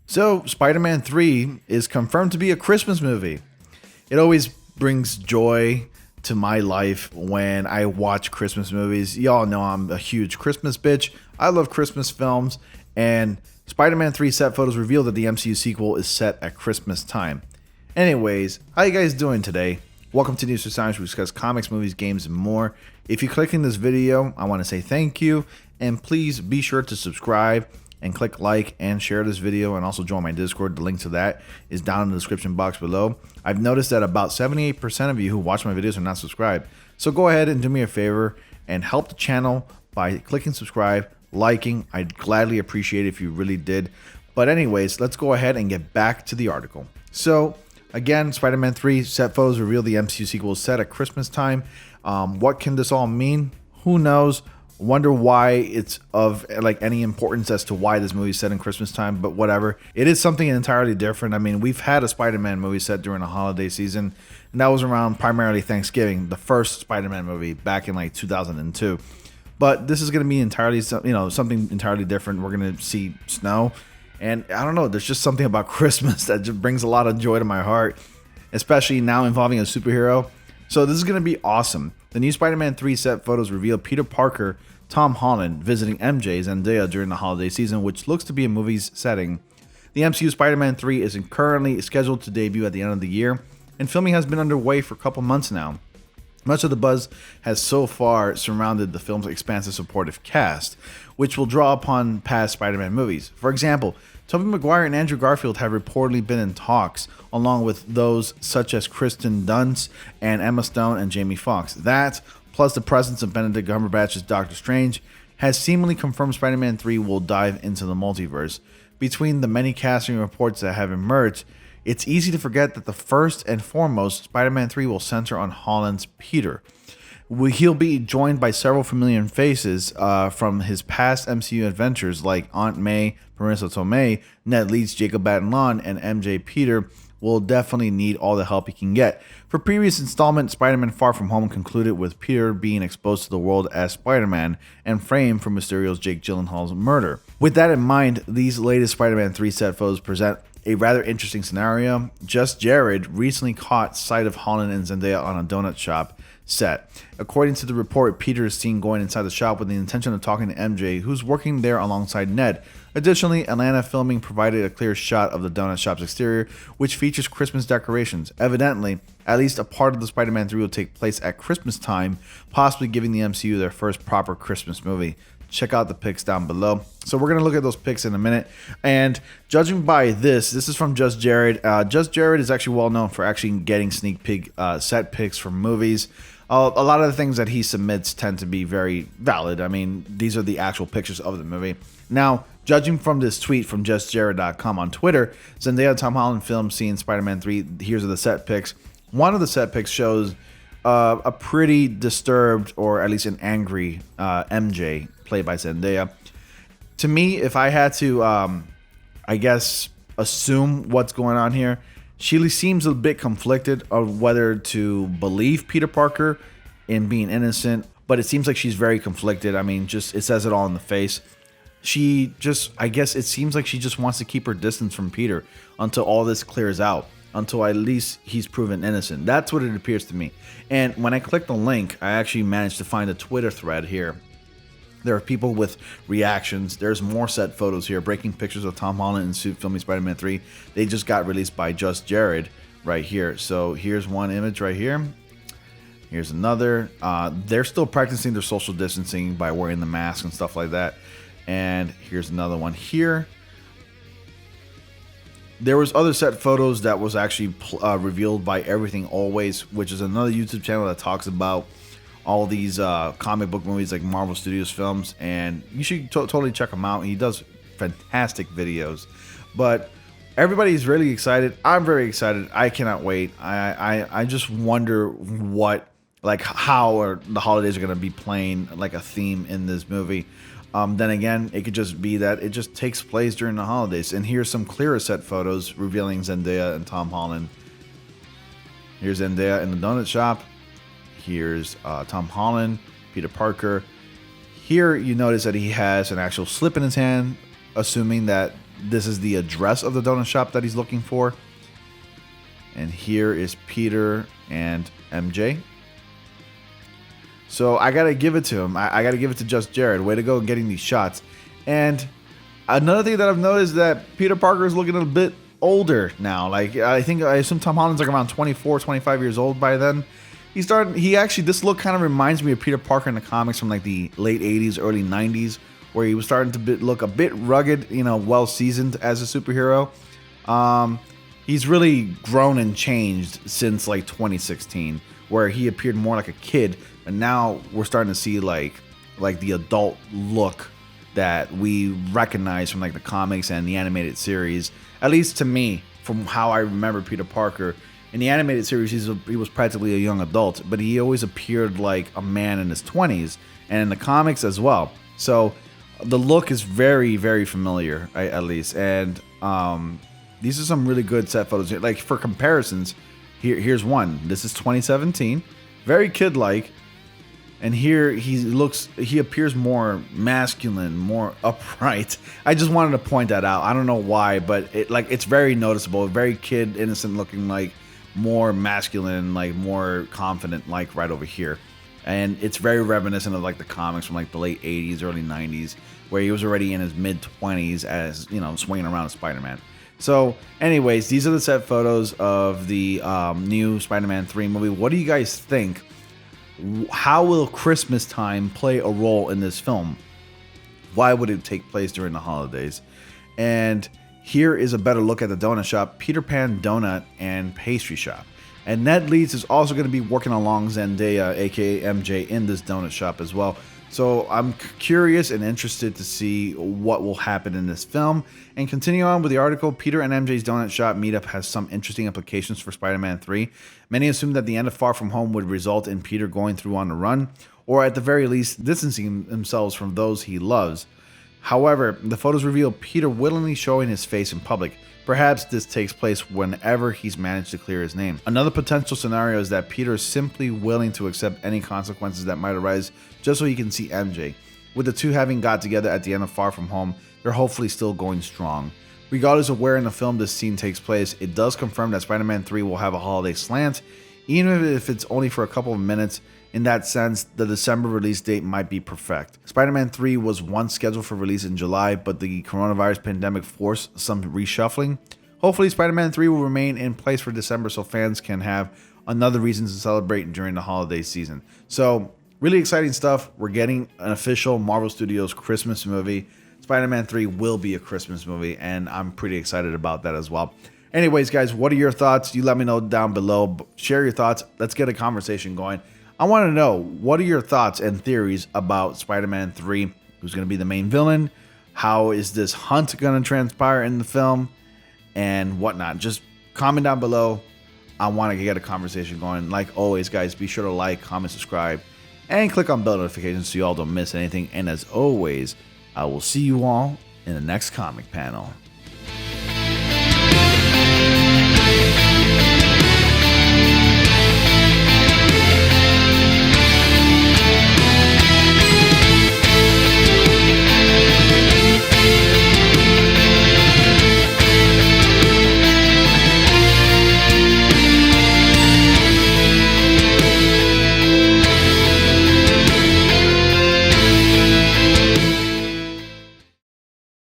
So, Spider-Man 3 is confirmed to be a Christmas movie. It always brings joy to my life when I watch Christmas movies. Y'all know I'm a huge Christmas bitch. I love Christmas films, and Spider-Man 3 set photos reveal that the MCU sequel is set at Christmas time. Anyways, how you guys doing today? Welcome to News for Science, where we discuss comics, movies, games, and more. If you're clicking this video, I want to say thank you, and please be sure to subscribe and click like and share this video, and also join my Discord. The link to that is down in the description box below. I've noticed that about 78% of you who watch my videos are not subscribed. So go ahead and do me a favor and help the channel by clicking subscribe, liking. I'd gladly appreciate it if you really did. But anyways, let's go ahead and get back to the article. So again, Spider-Man 3 set photos reveal the MCU sequel is set at Christmas time. What can this all mean? Who knows? Wonder why it's of like any importance as to why this movie is set in Christmas time, but whatever. It is something entirely different. I mean, we've had a Spider-Man movie set during the holiday season, and that was around primarily Thanksgiving, the first Spider-Man movie back in like 2002. But this is going to be entirely, something entirely different. We're going to see snow, and I don't know, there's just something about Christmas that just brings a lot of joy to my heart, especially now involving a superhero. So this is going to be awesome. The new Spider-Man 3 set photos reveal Peter Parker, Tom Holland visiting MJ Zendaya during the holiday season, which looks to be a movie's setting. The MCU Spider-Man 3 is currently scheduled to debut at the end of the year, and filming has been underway for a couple months now. Much of the buzz has so far surrounded the film's expansive supportive cast, which will draw upon past Spider-Man movies. For example, Tobey Maguire and Andrew Garfield have reportedly been in talks, along with those such as Kristen Dunst and Emma Stone and Jamie Foxx. That, plus the presence of Benedict Cumberbatch's Doctor Strange, has seemingly confirmed Spider-Man 3 will dive into the multiverse. Between the many casting reports that have emerged, it's easy to forget that the first and foremost, Spider-Man 3 will center on Holland's Peter. He'll be joined by several familiar faces from his past MCU adventures like Aunt May, Marissa Tomei, Ned Leeds, Jacob Batalon, and MJ Peter will definitely need all the help he can get. For previous installment, Spider-Man Far From Home concluded with Peter being exposed to the world as Spider-Man and framed for Mysterio's Jake Gyllenhaal's murder. With that in mind, these latest Spider-Man 3 set photos present a rather interesting scenario. Just Jared recently caught sight of Holland and Zendaya on a donut shop set. According to the report, Peter is seen going inside the shop with the intention of talking to MJ, who's working there alongside Ned. Additionally, Atlanta filming provided a clear shot of the donut shop's exterior, which features Christmas decorations. Evidently, at least a part of the Spider-Man 3 will take place at Christmas time, possibly giving the MCU their first proper Christmas movie. Check out the pics down below. So we're going to look at those pics in a minute. And judging by this is from Just Jared. Just Jared is actually well known for actually getting sneak peek set pics from movies. A lot of the things that he submits tend to be very valid. I mean, these are the actual pictures of the movie. Now, judging from this tweet from justjared.com on Twitter, Zendaya and Tom Holland film scene Spider-Man 3. Here's the set pics. One of the set pics shows a pretty disturbed, or at least an angry MJ, played by Zendaya. To me, if I had to, I guess, assume what's going on here, she seems a bit conflicted of whether to believe Peter Parker in being innocent, but it seems like she's very conflicted. I mean, just it says it all in the face. I guess it seems like she just wants to keep her distance from Peter until all this clears out, until at least he's proven innocent. That's what it appears to me. And when I click the link, I actually managed to find a Twitter thread here. There are people with reactions. There's more set photos here. Breaking pictures of Tom Holland in suit filming Spider-Man 3. They just got released by Just Jared right here. So here's one image right here. Here's another. They're still practicing their social distancing by wearing the mask and stuff like that. And here's another one here. There was other set photos that was actually revealed by Everything Always, which is another YouTube channel that talks about all these comic book movies like Marvel Studios films, and you should totally check him out. He does fantastic videos. But everybody's really excited. I'm very excited. I cannot wait. I just wonder how the holidays are going to be playing like a theme in this movie. Then again, it could just be that it just takes place during the holidays. And here's some clearer set photos revealing Zendaya and Tom Holland. Here's Zendaya in the donut shop. Here's Tom Holland, Peter Parker. Here you notice that he has an actual slip in his hand, assuming that this is the address of the donut shop that he's looking for. And here is Peter and MJ. So I got to give it to him. I got to give it to Just Jared. Way to go getting these shots. And another thing that I've noticed is that Peter Parker is looking a bit older now. Like, I assume Tom Holland's like around 24, 25 years old by then. This look kind of reminds me of Peter Parker in the comics from like the late 80s, early 90s, where he was starting to look a bit rugged, well seasoned as a superhero. He's really grown and changed since like 2016, where he appeared more like a kid, and now we're starting to see like the adult look that we recognize from like the comics and the animated series. At least to me, from how I remember Peter Parker in the animated series, he was practically a young adult, but he always appeared like a man in his 20s, and in the comics as well. So the look is very, very familiar, at least, and these are some really good set photos. Like, for comparisons, here's one. This is 2017, very kid-like, and here he appears more masculine, more upright. I just wanted to point that out. I don't know why, but it's very noticeable, very kid, innocent looking, like more masculine, like more confident, like right over here. And it's very reminiscent of like the comics from like the late 80s, early 90s, where he was already in his mid-20s as, swinging around as Spider-Man. So anyways, these are the set photos of the new Spider-Man 3 movie. What do you guys think? How will Christmas time play a role in this film? Why would it take place during the holidays? And here is a better look at the donut shop, Peter Pan Donut and Pastry Shop. And Ned Leeds is also going to be working along Zendaya, aka MJ, in this donut shop as well. So I'm curious and interested to see what will happen in this film. And continue on with the article, Peter and MJ's Donut Shop meetup has some interesting implications for Spider-Man 3. Many assume that the end of Far From Home would result in Peter going through on the run, or at the very least, distancing themselves from those he loves. However, the photos reveal Peter willingly showing his face in public. Perhaps this takes place whenever he's managed to clear his name. Another potential scenario is that Peter is simply willing to accept any consequences that might arise just so he can see MJ. With the two having got together at the end of Far From Home, they're hopefully still going strong. Regardless of where in the film this scene takes place, it does confirm that Spider-Man 3 will have a holiday slant, even if it's only for a couple of minutes. In that sense, the December release date might be perfect. Spider-Man 3 was once scheduled for release in July, but the coronavirus pandemic forced some reshuffling. Hopefully, Spider-Man 3 will remain in place for December so fans can have another reason to celebrate during the holiday season. So, really exciting stuff. We're getting an official Marvel Studios Christmas movie. Spider-Man 3 will be a Christmas movie, and I'm pretty excited about that as well. Anyways, guys, what are your thoughts? You let me know down below. Share your thoughts. Let's get a conversation going. I want to know, what are your thoughts and theories about Spider-Man 3? Who's going to be the main villain? How is this hunt going to transpire in the film? And whatnot. Just comment down below. I want to get a conversation going. Like always, guys, be sure to like, comment, subscribe, and click on bell notifications so you all don't miss anything. And as always, I will see you all in the next comic panel.